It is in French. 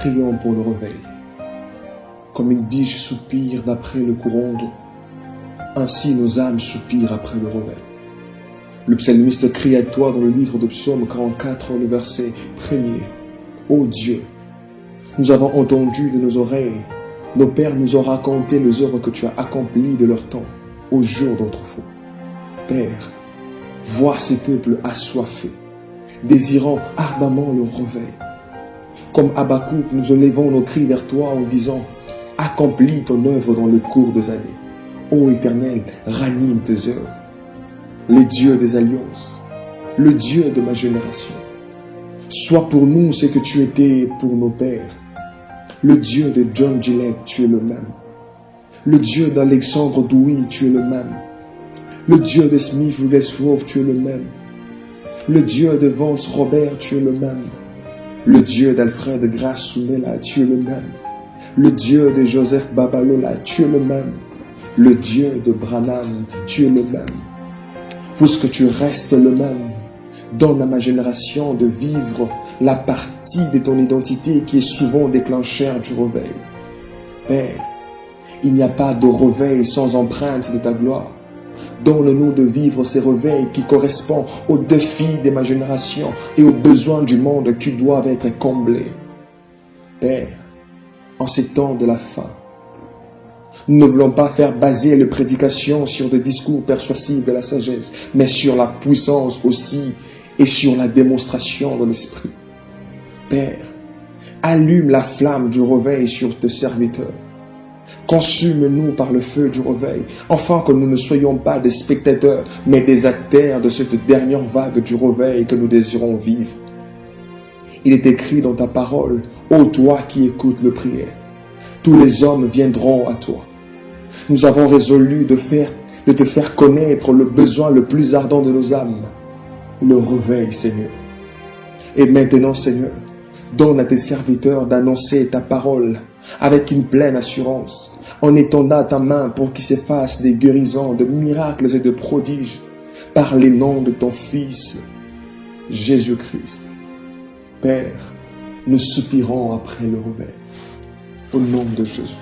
prions pour le réveil. Comme une biche soupire d'après le courant d'eau, ainsi nos âmes soupirent après le réveil. Le psalmiste crie à toi dans le livre de Psaume 44, le verset 1er. Ô Dieu, nous avons entendu de nos oreilles, nos pères nous ont raconté les œuvres que tu as accomplies de leur temps, au jour d'autrefois. Père, vois ces peuples assoiffés, désirant ardemment le réveil. Comme Habakkuk, nous élevons nos cris vers toi en disant, accomplis ton œuvre dans les courtes années. Ô Éternel, ranime tes œuvres. Les dieux des alliances, le Dieu de ma génération, sois pour nous ce que tu étais pour nos pères. Le Dieu de John Gillette, tu es le même. Le Dieu d'Alexandre Dewey, tu es le même. Le Dieu de Smith Wigglesworth, tu es le même. Le Dieu de Vance Robert, tu es le même. Le Dieu d'Alfred Grace Soumela, tu es le même. Le Dieu de Joseph Babalola, tu es le même. Le Dieu de Branham, tu es le même. Puisque tu restes le même, donne à ma génération de vivre la partie de ton identité qui est souvent déclencheur du réveil. Père, il n'y a pas de réveil sans empreinte de ta gloire. Donne-nous de vivre ces réveils qui correspondent aux défis de ma génération et aux besoins du monde qui doivent être comblés. Père, en ces temps de la fin, nous ne voulons pas faire baser les prédications sur des discours persuasifs de la sagesse, mais sur la puissance aussi et sur la démonstration de l'Esprit. Père, allume la flamme du réveil sur tes serviteurs. Consume-nous par le feu du réveil, afin que nous ne soyons pas des spectateurs, mais des acteurs de cette dernière vague du réveil que nous désirons vivre. Il est écrit dans ta parole, ô toi qui écoutes le prière, tous les hommes viendront à toi. Nous avons résolu de te faire connaître le besoin le plus ardent de nos âmes, le réveil, Seigneur. Et maintenant, Seigneur, donne à tes serviteurs d'annoncer ta parole avec une pleine assurance, en étendant ta main pour qu'il se fasse des guérisons, de miracles et de prodiges, par les noms de ton Fils, Jésus-Christ. Père, nous soupirons après le réveil. Au nom de Jésus.